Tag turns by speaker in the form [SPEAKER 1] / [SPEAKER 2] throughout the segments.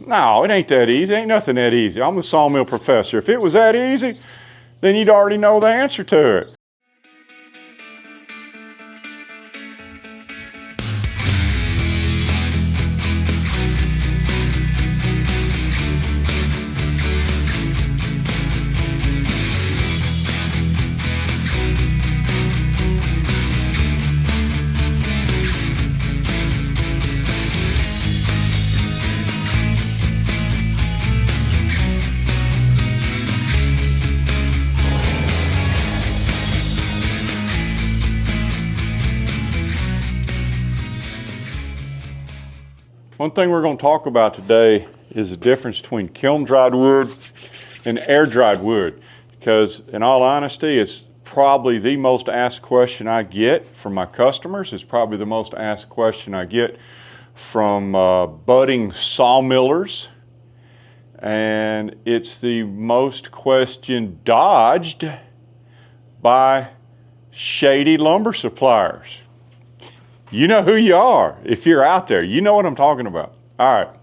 [SPEAKER 1] No, it ain't that easy. Ain't nothing that easy. I'm the sawmill professor. If it was that easy, then you'd already know the answer to it. One thing we're going to talk about today is the difference between kiln dried wood and air dried wood, because in all honesty, it's probably the most asked question I get from my customers. It's probably the most asked question I get from budding sawmillers, and it's the most question dodged by shady lumber suppliers. You know who you are. If you're out there, you know what I'm talking about. All right,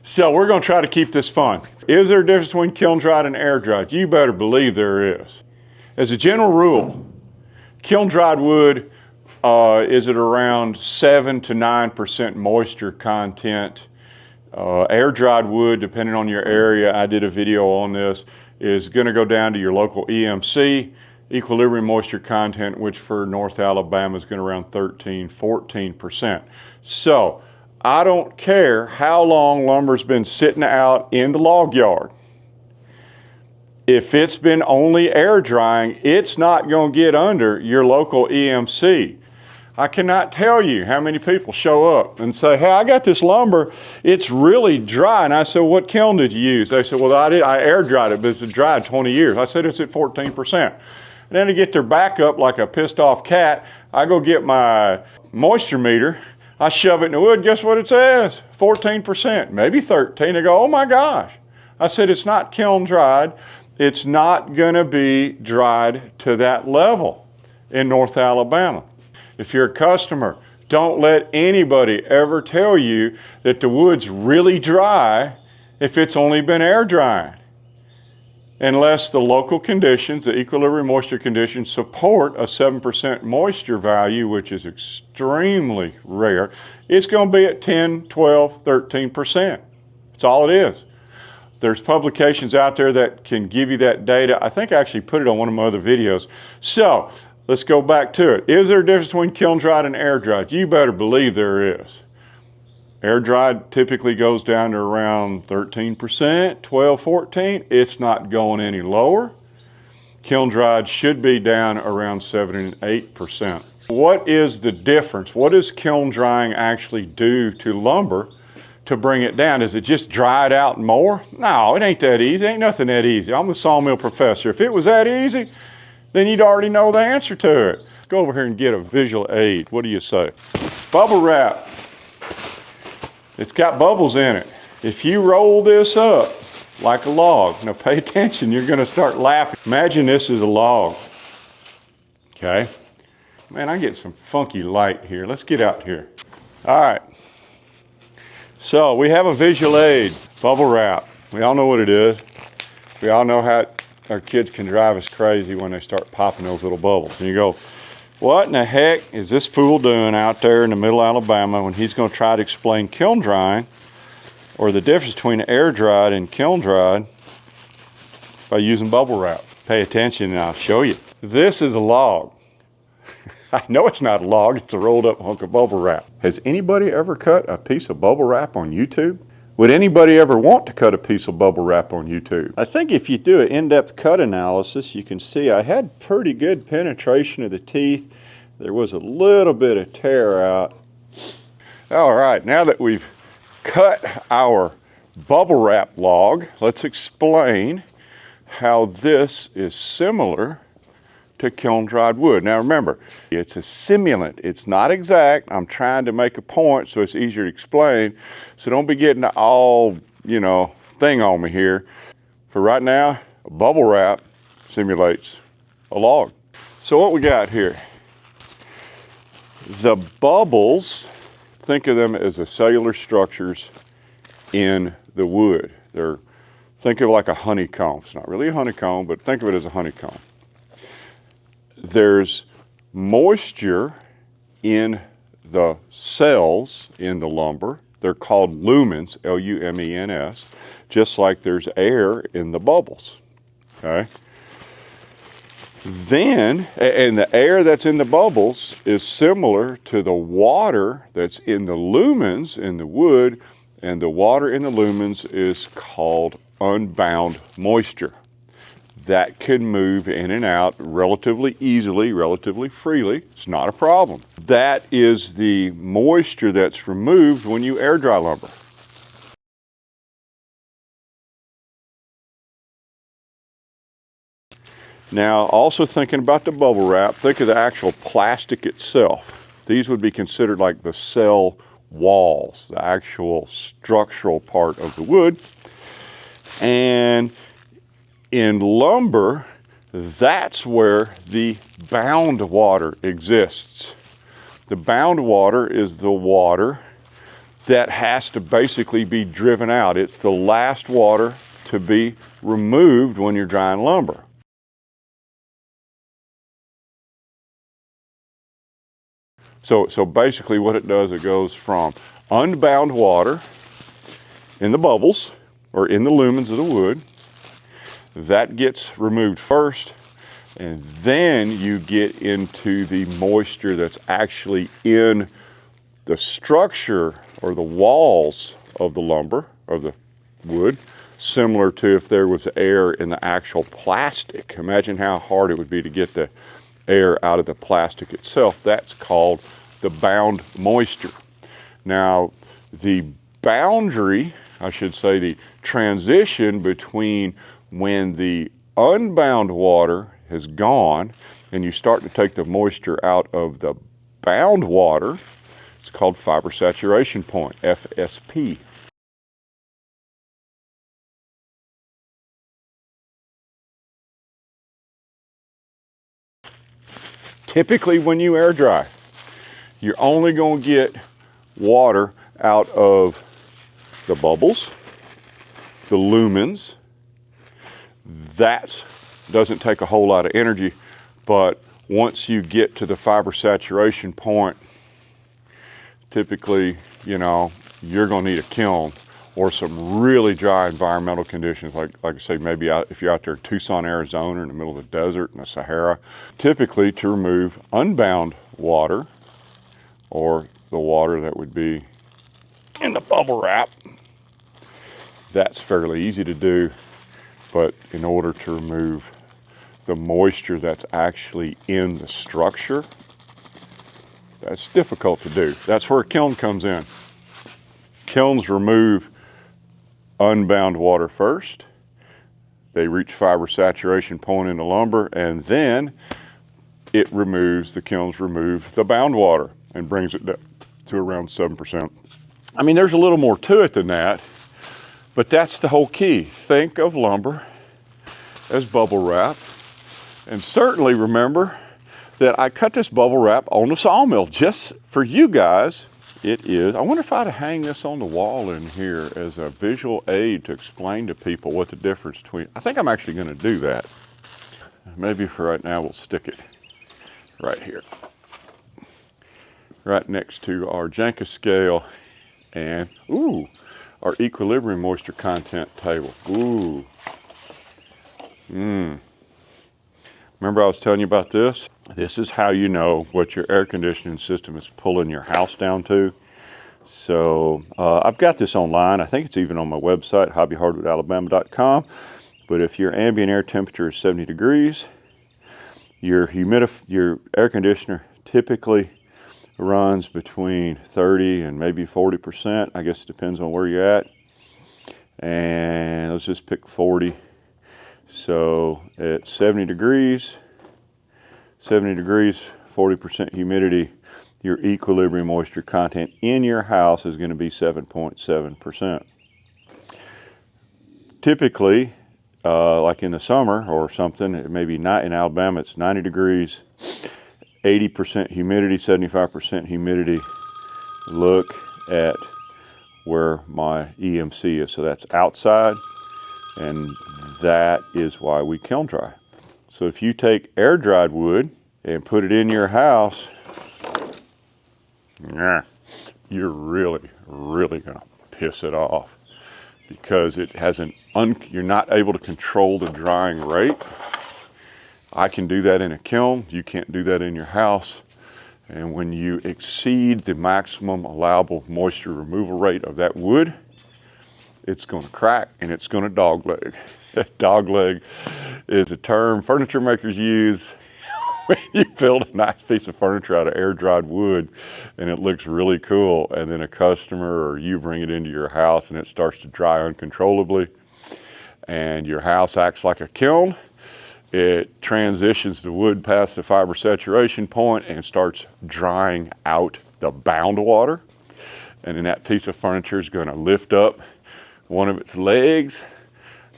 [SPEAKER 1] so we're going to try to keep this fun. Is there a difference between kiln dried and air dried? You better believe there is. As a general rule, kiln dried wood is at around 7 to 9% moisture content. Air dried wood, depending on your area, I did a video on this, is going to go down to your local EMC. Equilibrium moisture content, which for North Alabama is going to around 13, 14%. So I don't care how long lumber's been sitting out in the log yard. If it's been only air drying, it's not going to get under your local EMC. I cannot tell you how many people show up and say, hey, I got this lumber, it's really dry. And I said, what kiln did you use? They said, well, I air dried it, but it's been dried 20 years. I said, it's at 14%. And then to get their back up like a pissed off cat, I go get my moisture meter, I shove it in the wood, guess what it says? 14%, maybe 13. They go, oh my gosh. I said, it's not kiln dried. It's not gonna be dried to that level in North Alabama. If you're a customer, don't let anybody ever tell you that the wood's really dry if it's only been air drying, unless the local conditions, the equilibrium moisture conditions, support a 7% moisture value, which is extremely rare. It's going to be at 10, 12, 13%. That's all it is. There's publications out there that can give you that data. I think I actually put it on one of my other videos. So let's go back to it. Is there a difference between kiln dried and air dried? You better believe there is. Air dried typically goes down to around 13%, 12, 14. It's not going any lower. Kiln dried should be down around 7 and 8%. What is the difference? What does kiln drying actually do to lumber to bring it down? Does it just dry it out more? No, it ain't that easy. Ain't nothing that easy. I'm the sawmill professor. If it was that easy, then you'd already know the answer to it. Go over here and get a visual aid. What do you say? Bubble wrap. It's got bubbles in it. If you roll this up like a log, now pay attention, you're gonna start laughing. Imagine this is a log, okay? Man, I get some funky light here. Let's get out here. All right, so we have a visual aid, bubble wrap. We all know what it is. We all know how our kids can drive us crazy when they start popping those little bubbles. And you go, what in the heck is this fool doing out there in the middle of Alabama when he's going to try to explain kiln drying or the difference between air dried and kiln dried by using bubble wrap? Pay attention and I'll show you. This is a log. I know it's not a log, it's a rolled up hunk of bubble wrap. Has anybody ever cut a piece of bubble wrap on YouTube? Would anybody ever want to cut a piece of bubble wrap on YouTube? I think if you do an in-depth cut analysis, you can see I had pretty good penetration of the teeth. There was a little bit of tear out. All right, now that we've cut our bubble wrap log, let's explain how this is similar to kiln dried wood. Now remember, it's a simulant. It's not exact. I'm trying to make a point so it's easier to explain. So don't be getting all, thing on me here. For right now, a bubble wrap simulates a log. So what we got here? The bubbles, think of them as the cellular structures in the wood. Think of it like a honeycomb. It's not really a honeycomb, but think of it as a honeycomb. There's moisture in the cells in the lumber. They're called lumens, L-U-M-E-N-S, just like there's air in the bubbles, okay? Then, and the air that's in the bubbles is similar to the water that's in the lumens in the wood, and the water in the lumens is called unbound moisture. That can move in and out relatively easily, relatively freely. It's not a problem. That is the moisture that's removed when you air dry lumber. Now, also thinking about the bubble wrap, think of the actual plastic itself. These would be considered like the cell walls, the actual structural part of the wood. And in lumber, that's where the bound water exists. The bound water is the water that has to basically be driven out. It's the last water to be removed when you're drying lumber. So basically what it does, it goes from unbound water in the bubbles or in the lumens of the wood. That gets removed first, and then you get into the moisture that's actually in the structure or the walls of the lumber or the wood, similar to if there was air in the actual plastic. Imagine how hard it would be to get the air out of the plastic itself. That's called the bound moisture. Now, the boundary, I should say, the transition between when the unbound water has gone and you start to take the moisture out of the bound water, it's called fiber saturation point, FSP. Typically when you air dry, you're only going to get water out of the bubbles, the lumens. That doesn't take a whole lot of energy, but once you get to the fiber saturation point, typically, you're going to need a kiln or some really dry environmental conditions, like I say, maybe if you're out there in Tucson, Arizona, in the middle of the desert, in the Sahara, typically to remove unbound water, or the water that would be in the bubble wrap. That's fairly easy to do, but in order to remove the moisture that's actually in the structure, that's difficult to do. That's where a kiln comes in. Kilns remove unbound water first. They reach fiber saturation point in the lumber, and then the kilns remove the bound water and brings it to around 7%. I mean, there's a little more to it than that, but that's the whole key. Think of lumber as bubble wrap, and certainly remember that I cut this bubble wrap on the sawmill just for you guys. It is, I wonder if I'd hang this on the wall in here as a visual aid to explain to people what the difference between, I think I'm actually going to do that. Maybe for right now we'll stick it right here, right next to our Janka scale and, our equilibrium moisture content table. Remember I was telling you about this? This is how you know what your air conditioning system is pulling your house down to. So I've got this online. I think it's even on my website, hobbyhardwoodalabama.com. But if your ambient air temperature is 70 degrees, your air conditioner typically runs between 30 and maybe 40%. I guess it depends on where you're at. And let's just pick 40. So at 70 degrees, 40% humidity, your equilibrium moisture content in your house is going to be 7.7%. Typically, like in the summer or something, it may be not in Alabama, it's 90 degrees, 80% humidity, 75% humidity. Look at where my EMC is. So that's outside, and that is why we kiln dry. So if you take air dried wood and put it in your house, you're really, really gonna piss it off, because it has you're not able to control the drying rate. I can do that in a kiln, you can't do that in your house. And when you exceed the maximum allowable moisture removal rate of that wood, it's gonna crack and it's gonna dogleg. Dogleg is a term furniture makers use when you build a nice piece of furniture out of air dried wood and it looks really cool, and then a customer or you bring it into your house and it starts to dry uncontrollably, and your house acts like a kiln. It transitions the wood past the fiber saturation point and starts drying out the bound water. And then that piece of furniture is going to lift up one of its legs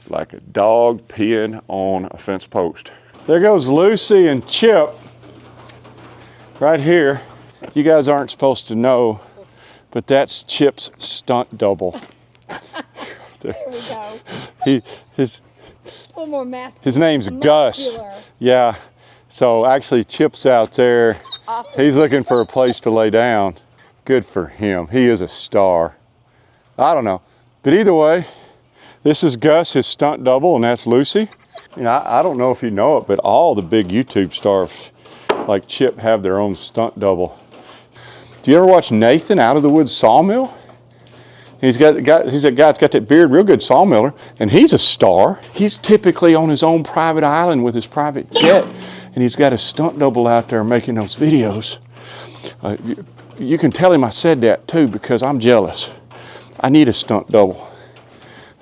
[SPEAKER 1] like a dog peeing on a fence post. There goes Lucy and Chip right here. You guys aren't supposed to know, but that's Chip's stunt double.
[SPEAKER 2] There we go.
[SPEAKER 1] His
[SPEAKER 2] a little more masculine.
[SPEAKER 1] His name's Gus. Yeah. So actually Chip's out there. He's looking for a place to lay down. Good for him. He is a star. I don't know. But either way, this is Gus, his stunt double, and that's Lucy. You know, I don't know if you know it, but all the big YouTube stars like Chip have their own stunt double. Do you ever watch Nathan Out of the Woods Sawmill? He's that guy that's got that beard, real good sawmiller, and he's a star. He's typically on his own private island with his private jet, and he's got a stunt double out there making those videos. You can tell him I said that too, because I'm jealous. I need a stunt double.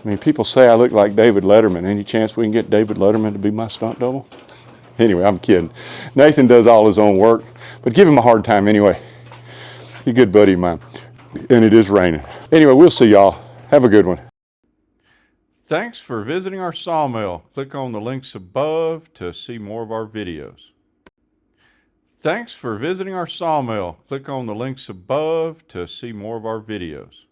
[SPEAKER 1] I mean, people say I look like David Letterman. Any chance we can get David Letterman to be my stunt double? Anyway, I'm kidding. Nathan does all his own work, but give him a hard time anyway. He's a good buddy of mine. And it is raining. Anyway, we'll see y'all. Have a good one. Thanks for visiting our sawmill. Click on the links above to see more of our videos. Thanks for visiting our sawmill. Click on the links above to see more of our videos.